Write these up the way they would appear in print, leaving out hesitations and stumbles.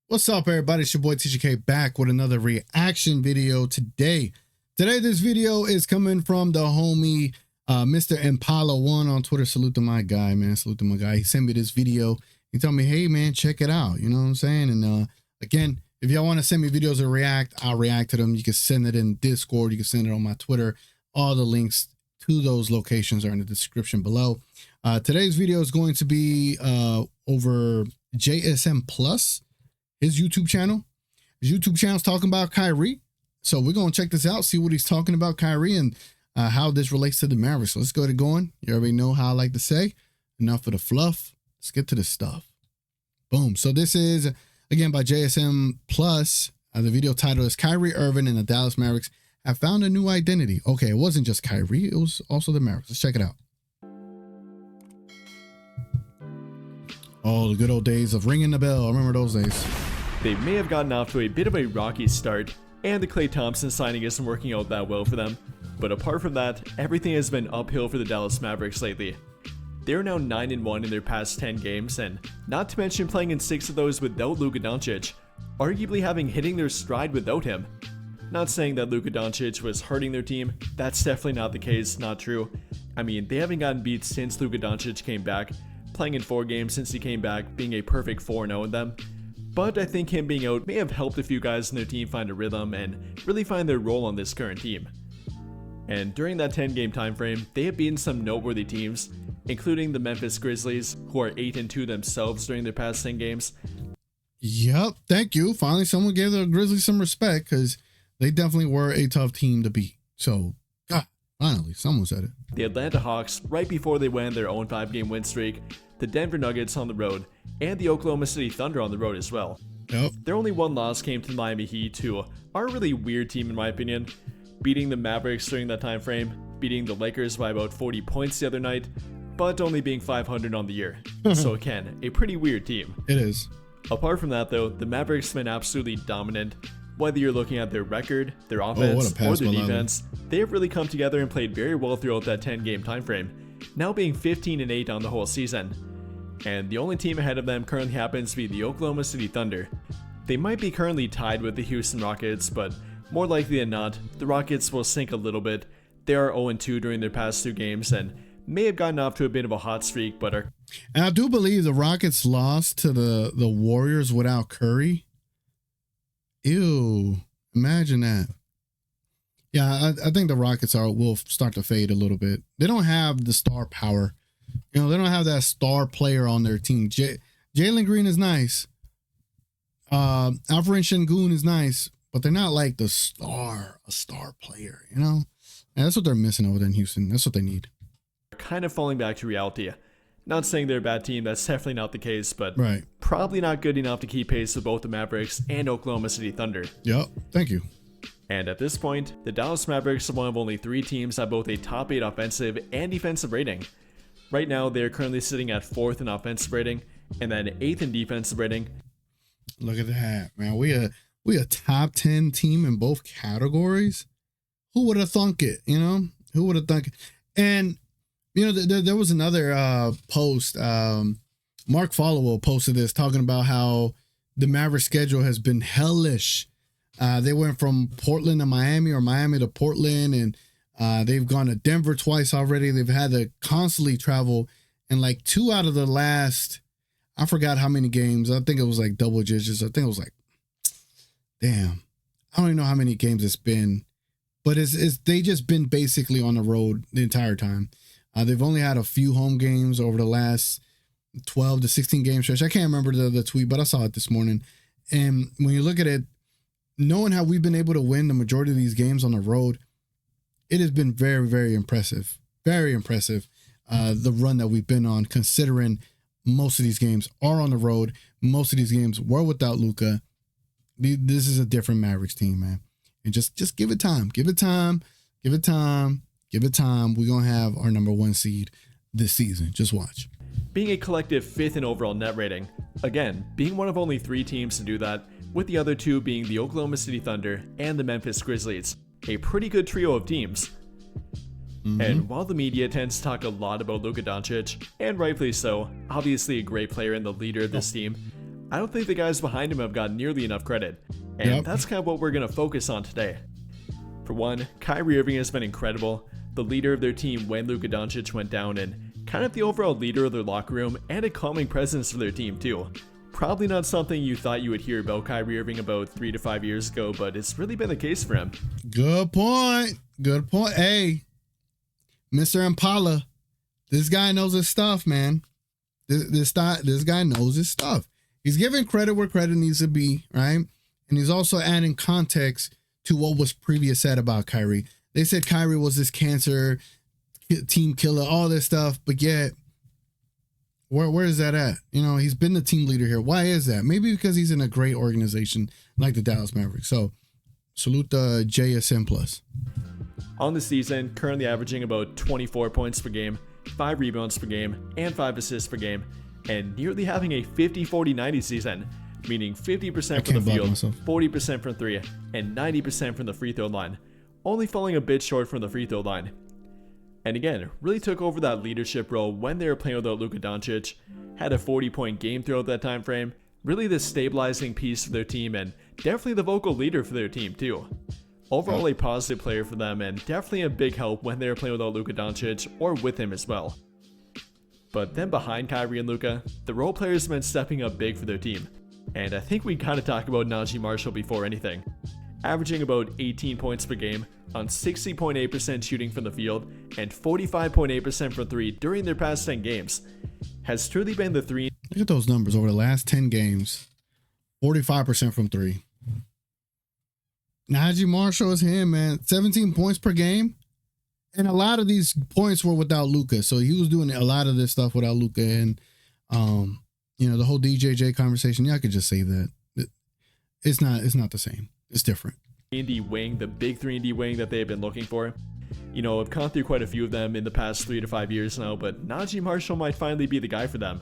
What's up, everybody? It's your boy TGK back with another reaction video today. This video is coming from the homie Mr. Impala1 on Twitter. Salute to my guy, man. Salute to my guy. He sent me this video. He told me, hey, man, check it out. You know what I'm saying? And again, if y'all want to send me videos to react, I'll react to them. You can send it in Discord. You can send it on my Twitter. All the links to those locations are in the description below. Today's video is going to be over JSM Plus. His YouTube channel. His YouTube channel's talking about Kyrie. So we're going to check this out, see what he's talking about Kyrie and how this relates to the Mavericks. So let's go to going. You already know how I like to say. Enough of the fluff. Let's get to the stuff. Boom. So this is, again, by JSM Plus. The video title is Kyrie Irving and the Dallas Mavericks have found a new identity. Okay, it wasn't just Kyrie. It was also the Mavericks. Let's check it out. Oh, the good old days of ringing the bell. I remember those days. They may have gotten off to a bit of a rocky start, and the Klay Thompson signing isn't working out that well for them. But apart from that, everything has been uphill for the Dallas Mavericks lately. They're now 9-1 in their past 10 games, and not to mention playing in 6 of those without Luka Doncic, arguably hitting their stride without him. Not saying that Luka Doncic was hurting their team, that's definitely not the case, not true. I mean, they haven't gotten beat since Luka Doncic came back, playing in 4 games since he came back, being a perfect 4-0 in them. But I think him being out may have helped a few guys in their team find a rhythm and really find their role on this current team. And during that 10-game time frame, they have beaten some noteworthy teams, including the Memphis Grizzlies, who are 8-2 themselves during their past 10 games. Yep, thank you. Finally, someone gave the Grizzlies some respect because they definitely were a tough team to beat. So, God, finally, someone said it. The Atlanta Hawks, right before they went their own 5-game win streak, the Denver Nuggets on the road, and the Oklahoma City Thunder on the road as well. Yep. Their only one loss came to the Miami Heat, who are a really weird team in my opinion, beating the Mavericks during that time frame, beating the Lakers by about 40 points the other night, but only being 500 on the year. So again, a pretty weird team. It is. Apart from that though, the Mavericks have been absolutely dominant. Whether you're looking at their record, their offense, or their defense, they have really come together and played very well throughout that 10-game time frame, now being 15-8 on the whole season. And the only team ahead of them currently happens to be the Oklahoma City Thunder. They might be currently tied with the Houston Rockets, but more likely than not, the Rockets will sink a little bit. They are 0-2 during their past 2 games and may have gotten off to a bit of a hot streak, but are... And I do believe the Rockets lost to the Warriors without Curry. Ew, imagine that. Yeah, I think the Rockets will start to fade a little bit. They don't have the star power. You know, they don't have that star player on their team. Jalen Green is nice. Alperen Şengün is nice, but they're not like a star player, you know? And that's what they're missing over there in Houston. That's what they need. Kind of falling back to reality. Not saying they're a bad team, that's definitely not the case, but right. Probably not good enough to keep pace with both the Mavericks and Oklahoma City Thunder. Yep, thank you. And at this point, the Dallas Mavericks are one of only 3 teams that have both a top 8 offensive and defensive rating. Right now, they're currently sitting at 4th in offensive rating and then 8th in defensive rating. Look at that, man. We a top 10 team in both categories. Who would have thunk it? You know, who would have thunk it? And you know, there was another post. Mark Followell posted this talking about how the Mavericks schedule has been hellish. They went from Portland to Miami or Miami to Portland, and they've gone to Denver twice already. They've had to constantly travel, and like 2 out of the last, I forgot how many games. I think it was like double digits. I think it was like, damn, I don't even know how many games it's been, but they just been basically on the road the entire time. They've only had a few home games over the last 12 to 16 game stretch. I can't remember the tweet, but I saw it this morning. And when you look at it, knowing how we've been able to win the majority of these games on the road, it has been very, very impressive. Very impressive. The run that we've been on, considering most of these games are on the road. Most of these games were without Luka. This is a different Mavericks team, man. And just give it time. Give it time. Give it time. Give it time. We're going to have our #1 seed this season. Just watch. Being a collective 5th in overall net rating. Again, being one of only 3 teams to do that, with the other 2 being the Oklahoma City Thunder and the Memphis Grizzlies. A pretty good trio of teams. And while the media tends to talk a lot about Luka Doncic, and rightfully so, obviously a great player and the leader of this team, I don't think the guys behind him have got nearly enough credit. And that's kind of what we're going to focus on today. For one, Kyrie Irving has been incredible, the leader of their team when Luka Doncic went down, and kind of the overall leader of their locker room and a calming presence for their team too. Probably not something you thought you would hear about Kyrie Irving about 3 to 5 years ago, but it's really been the case for him. Good point. Good point. Hey, Mr. Impala, this guy knows his stuff, man. This guy knows his stuff. He's giving credit where credit needs to be, right? And he's also adding context to what was previous said about Kyrie. They said Kyrie was this cancer, team killer, all this stuff, but yet, where is that at? You know, he's been the team leader here. Why is that? Maybe because he's in a great organization like the Dallas Mavericks. So, salute the JSM plus. On the season, currently averaging about 24 points per game, 5 rebounds per game, and 5 assists per game, and nearly having a 50-40-90 season, meaning 50% from the field, 40% from 3, and 90% from the free throw line, only falling a bit short from the free throw line. And again, really took over that leadership role when they were playing without Luka Doncic, had a 40-point game throughout that time frame, really the stabilizing piece for their team, and definitely the vocal leader for their team too. Overall a positive player for them, and definitely a big help when they were playing without Luka Doncic, or with him as well. But then behind Kyrie and Luka, the role players have been stepping up big for their team, and I think we kind of talked about Naji Marshall before anything. Averaging about 18 points per game, on 60.8% shooting from the field, and 45.8% from 3 during their past 10 games, has truly been the 3. Look at those numbers over the last 10 games. 45% from 3. Naji Marshall is him, man. 17 points per game. And a lot of these points were without Luka. So he was doing a lot of this stuff without Luka. And, you know, the whole DJJ conversation, yeah, I could just say that. It's not the same. It's different. 3-and-D wing, the big 3-and-D wing that they have been looking for. You know, I've gone through quite a few of them in the past 3 to 5 years now, but Naji Marshall might finally be the guy for them.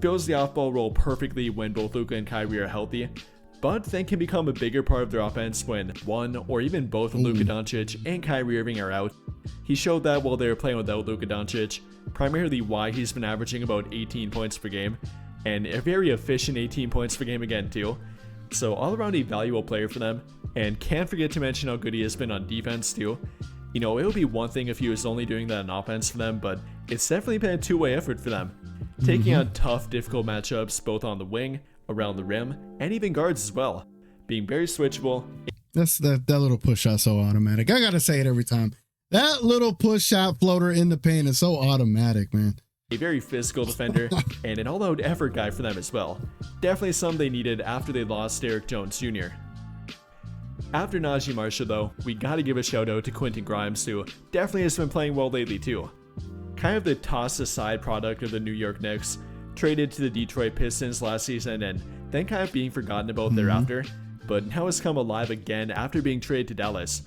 Fills the off-ball role perfectly when both Luka and Kyrie are healthy, but then can become a bigger part of their offense when one or even both of Luka Doncic and Kyrie Irving are out. He showed that while they were playing without Luka Doncic, primarily why he's been averaging about 18 points per game, and a very efficient 18 points per game again too. So all around a valuable player for them, and can't forget to mention how good he has been on defense too. You know, it would be one thing if he was only doing that on offense for them, but it's definitely been a two-way effort for them. Taking on tough, difficult matchups both on the wing, around the rim, and even guards as well. Being very switchable. That's that little push shot so automatic. I gotta say it every time. That little push shot floater in the paint is so automatic, man. A very physical defender, and an all-out effort guy for them as well. Definitely some they needed after they lost Derrick Jones Jr. After Naji Marshall though, we gotta give a shout out to Quentin Grimes, who definitely has been playing well lately too. Kind of the tossed aside product of the New York Knicks, traded to the Detroit Pistons last season and then kind of being forgotten about thereafter, but now has come alive again after being traded to Dallas.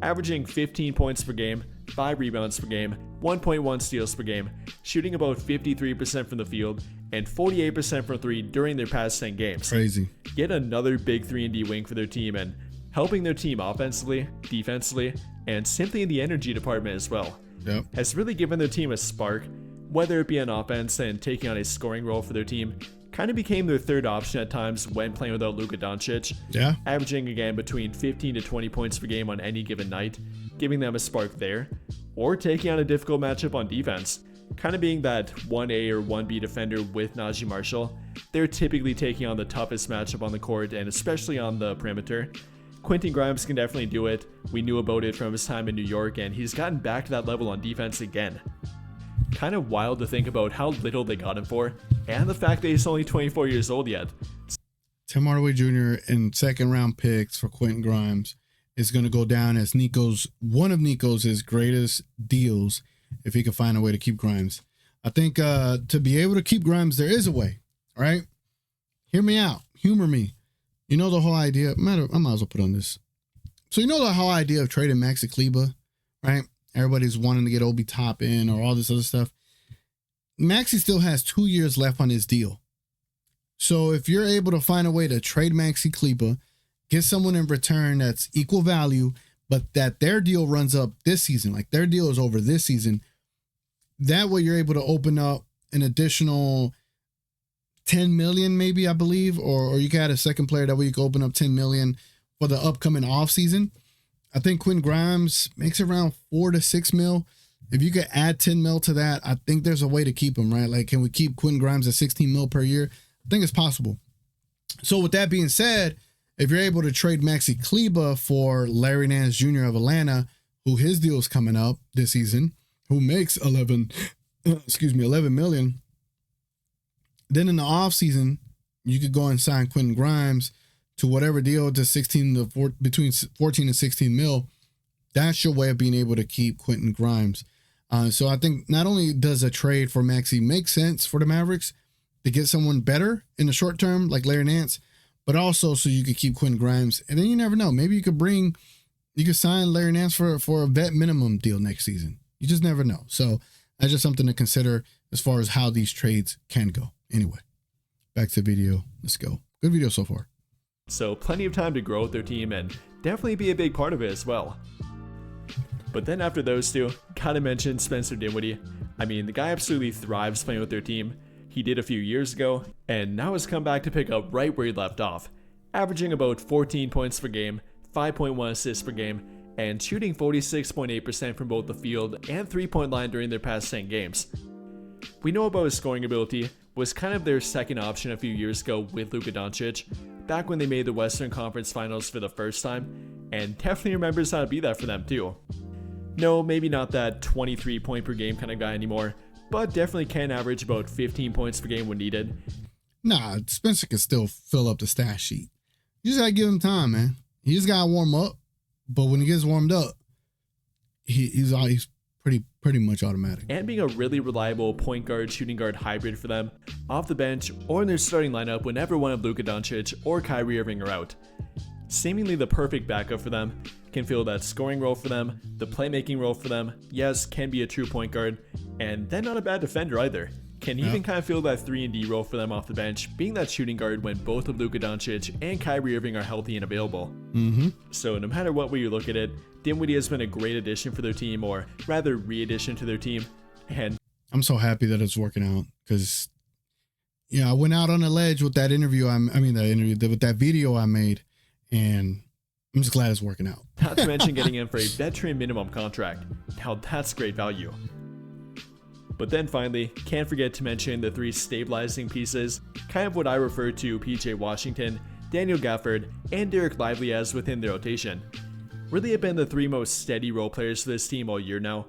Averaging 15 points per game, 5 rebounds per game, 1.1 steals per game, shooting about 53% from the field, and 48% from 3 during their past 10 games. Crazy. Yet another big 3-and-D wing for their team, and helping their team offensively, defensively, and simply in the energy department as well. Yep. Has really given their team a spark, whether it be on offense and taking on a scoring role for their team. Kind of became their third option at times when playing without Luka Doncic. Yeah. Averaging again between 15 to 20 points per game on any given night, giving them a spark there. Or taking on a difficult matchup on defense. Kind of being that 1A or 1B defender with Naji Marshall. They're typically taking on the toughest matchup on the court and especially on the perimeter. Quentin Grimes can definitely do it. We knew about it from his time in New York, and he's gotten back to that level on defense again. Kind of wild to think about how little they got him for, and the fact that he's only 24 years old yet. Tim Hardaway Jr. and second round picks for Quentin Grimes is going to go down as one of Nico's greatest deals if he can find a way to keep Grimes. I think to be able to keep Grimes, there is a way, right? Hear me out. Humor me. You know the whole idea, I might as well put on this. So you know the whole idea of trading Maxi Kleber, right? Everybody's wanting to get Obi Toppin or all this other stuff. Maxi still has 2 years left on his deal. So if you're able to find a way to trade Maxi Kleber, get someone in return that's equal value, but that their deal runs up this season, like their deal is over this season, that way you're able to open up an additional 10 million, maybe, I believe, or you could add a second player that way you could open up 10 million for the upcoming off season. I think Quentin Grimes makes around 4 to 6 mil. If you could add 10 mil to that, I think there's a way to keep him, right? Like, can we keep Quentin Grimes at 16 mil per year? I think it's possible. So with that being said, if you're able to trade Maxi Kleber for Larry Nance Jr. of Atlanta, who his deal is coming up this season, who makes 11 million, then in the offseason, you could go and sign Quentin Grimes to whatever deal to between 14 and 16 mil. That's your way of being able to keep Quentin Grimes. So I think not only does a trade for Maxi make sense for the Mavericks to get someone better in the short term, like Larry Nance, but also so you could keep Quentin Grimes. And then you never know. Maybe you could sign Larry Nance for a vet minimum deal next season. You just never know. So that's just something to consider as far as how these trades can go. Anyway, back to the video. Let's go. Good video so far. So plenty of time to grow with their team and definitely be a big part of it as well. But then after those two, gotta mention Spencer Dinwiddie. I mean, the guy absolutely thrives playing with their team. He did a few years ago, and now has come back to pick up right where he left off, averaging about 14 points per game, 5.1 assists per game, and shooting 46.8% from both the field and three-point line during their past 10 games. We know about his scoring ability, was kind of their second option a few years ago with Luka Doncic, back when they made the Western Conference Finals for the first time, and definitely remembers how to be that for them too. No, maybe not that 23 point per game kind of guy anymore, but definitely can average about 15 points per game when needed. Nah, Spencer can still fill up the stat sheet. You just gotta give him time, man. He just gotta warm up, but when he gets warmed up, he's pretty much automatic. And being a really reliable point guard, shooting guard hybrid for them, off the bench or in their starting lineup whenever one of Luka Doncic or Kyrie Irving are out. Seemingly the perfect backup for them, can fill that scoring role for them, the playmaking role for them, yes, can be a true point guard, and then not a bad defender either. Can even kind of fill that 3-and-D role for them off the bench, being that shooting guard when both of Luka Doncic and Kyrie Irving are healthy and available. So no matter what way you look at it, Dinwiddie has been a great addition for their team, or rather re-addition to their team, and I'm so happy that it's working out, because I went out on a ledge with that with that video I made, and I'm just glad it's working out. Not to mention getting in for a veteran minimum contract. Now that's great value. But then finally, can't forget to mention the three stabilizing pieces, kind of what I refer to PJ Washington, Daniel Gafford, and Derek Lively as within their rotation. Really have been the three most steady role players for this team all year now,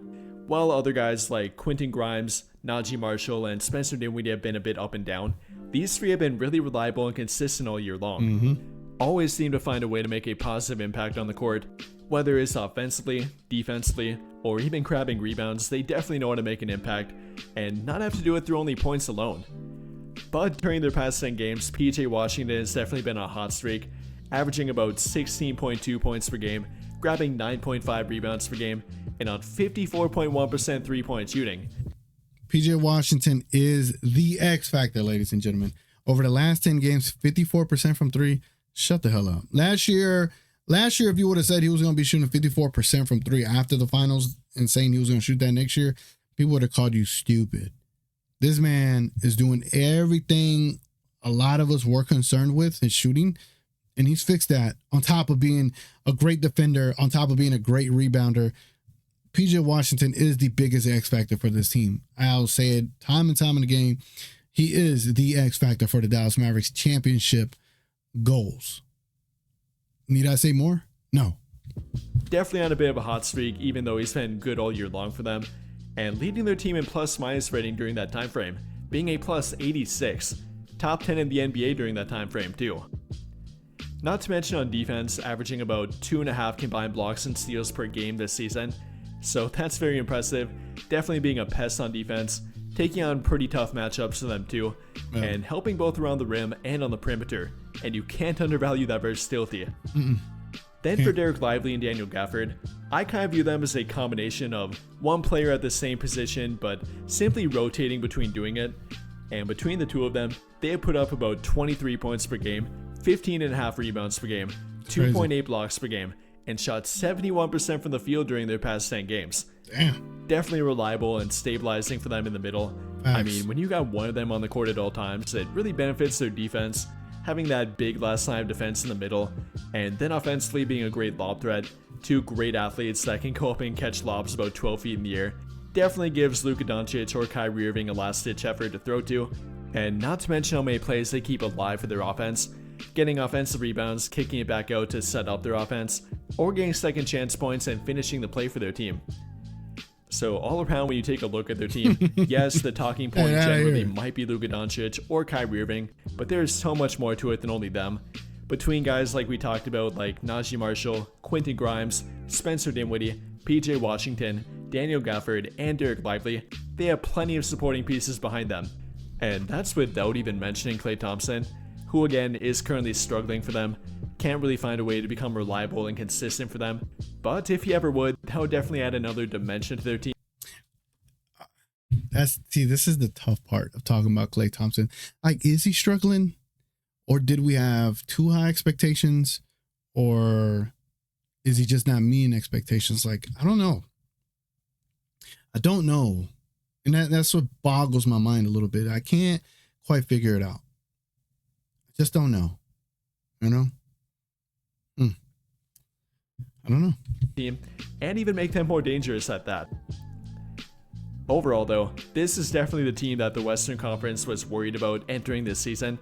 while other guys like Quentin Grimes, Naji Marshall, and Spencer Dinwiddie have been a bit up and down. These three have been really reliable and consistent all year long. Always seem to find a way to make a positive impact on the court. Whether it's offensively, defensively, or even grabbing rebounds, they definitely know how to make an impact and not have to do it through only points alone. But during their past 10 games, PJ Washington has definitely been on a hot streak, averaging about 16.2 points per game, grabbing 9.5 rebounds per game, and on 54.1% three-point shooting. PJ Washington is the X factor, ladies and gentlemen. Over the last 10 games, 54% from three. Shut the hell up. Last year, if you would have said he was going to be shooting 54% from three after the finals and saying he was going to shoot that next year, people would have called you stupid. This man is doing everything a lot of us were concerned with, his shooting, and he's fixed that. On top of being a great defender, on top of being a great rebounder, PJ Washington is the biggest X factor for this team. I'll say it time and time in the game. He is the X factor for the Dallas Mavericks championship goals. Need I say more? No. Definitely on a bit of a hot streak, even though he's been good all year long for them, and leading their team in plus-minus rating during that time frame, being a plus 86, top 10 in the NBA during that time frame too. Not to mention on defense, averaging about 2.5 combined blocks and steals per game this season, so that's very impressive. Definitely being a pest on defense, taking on pretty tough matchups for them too, and helping both around the rim and on the perimeter, and you can't undervalue that versatility. Then for Derek Lively and Daniel Gafford, I kind of view them as a combination of one player at the same position but simply rotating between doing it, and between the two of them, they have put up about 23 points per game, 15.5 rebounds per game, 2.8 blocks per game, and shot 71% from the field during their past 10 games. Damn. Definitely reliable and stabilizing for them in the middle, I mean, when you got one of them on the court at all times, it really benefits their defense. Having that big last line of defense in the middle, and then offensively being a great lob threat, two great athletes that can go up and catch lobs about 12 feet in the air, definitely gives Luka Doncic or Kyrie Irving a last-ditch effort to throw to, and not to mention how many plays they keep alive for their offense, getting offensive rebounds, kicking it back out to set up their offense, or getting second chance points and finishing the play for their team. So all around, when you take a look at their team, yes, the talking point generally might be Luka Doncic or Kyrie Irving, but there's so much more to it than only them. Between guys like we talked about, like Naji Marshall, Quentin Grimes, Spencer Dinwiddie, PJ Washington, Daniel Gafford, and Derek Lively, they have plenty of supporting pieces behind them. And that's without even mentioning Klay Thompson, who again is currently struggling for them, can't really find a way to become reliable and consistent for them, but if he ever would, that would definitely add another dimension to their team. This is the tough part of talking about Klay Thompson. Like, is he struggling, or did we have too high expectations, or is he just not meeting expectations? Like, I don't know. And that's what boggles my mind a little bit. I can't quite figure it out. I just don't know. You know? I don't know. Team, and even make them more dangerous at that. Overall though, this is definitely the team that the Western Conference was worried about entering this season.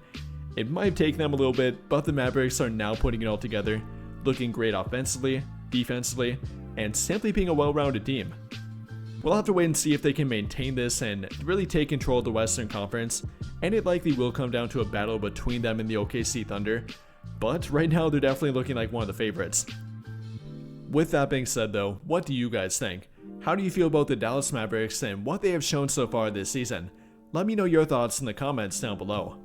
It might have taken them a little bit, but the Mavericks are now putting it all together, looking great offensively, defensively, and simply being a well-rounded team. We'll have to wait and see if they can maintain this and really take control of the Western Conference, and it likely will come down to a battle between them and the OKC Thunder, but right now they're definitely looking like one of the favorites. With that being said though, what do you guys think? How do you feel about the Dallas Mavericks and what they have shown so far this season? Let me know your thoughts in the comments down below.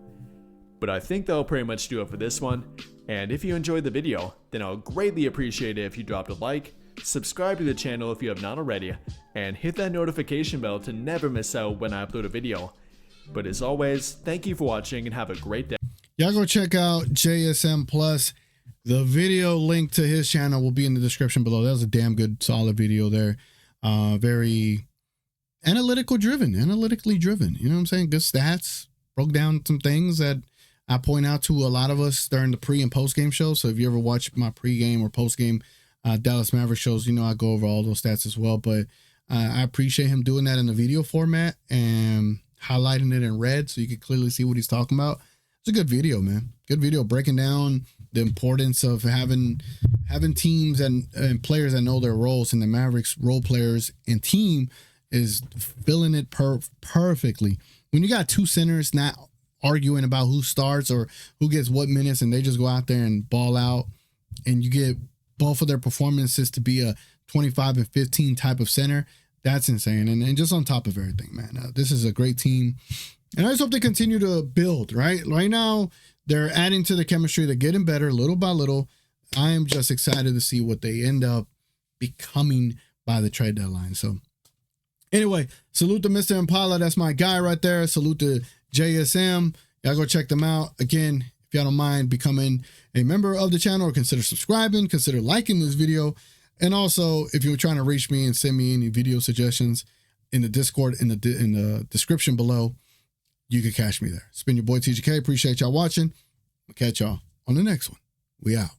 But I think that'll pretty much do it for this one, and if you enjoyed the video, then I'll greatly appreciate it if you dropped a like, subscribe to the channel if you have not already, and hit that notification bell to never miss out when I upload a video. But as always, thank you for watching and have a great day. Y'all go check out JSM Plus. The video link to his channel will be in the description below. That was a damn good, solid video there. Very analytically driven. You know what I'm saying? Good stats. Broke down some things that I point out to a lot of us during the pre and post game show. So if you ever watch my pre-game or post-game Dallas Mavericks shows, you know I go over all those stats as well. But I appreciate him doing that in the video format and highlighting it in red so you can clearly see what he's talking about. It's a good video, man. Good video breaking down the importance of having teams and players that know their roles, and the Mavericks role players and team is filling it perfectly. When you got two centers not arguing about who starts or who gets what minutes, and they just go out there and ball out, and you get both of their performances to be a 25 and 15 type of center, that's insane. And just on top of everything, man, this is a great team. And I just hope they continue to build, right? Right now, they're adding to the chemistry. They're getting better little by little. I am just excited to see what they end up becoming by the trade deadline. So anyway, salute to Mr. Impala. That's my guy right there. Salute to JSM. Y'all go check them out. Again, if y'all don't mind becoming a member of the channel, or consider subscribing, consider liking this video. And also, if you're trying to reach me and send me any video suggestions in the Discord, in the description below, you can catch me there. It's been your boy TGK. Appreciate y'all watching. I'll catch y'all on the next one. We out.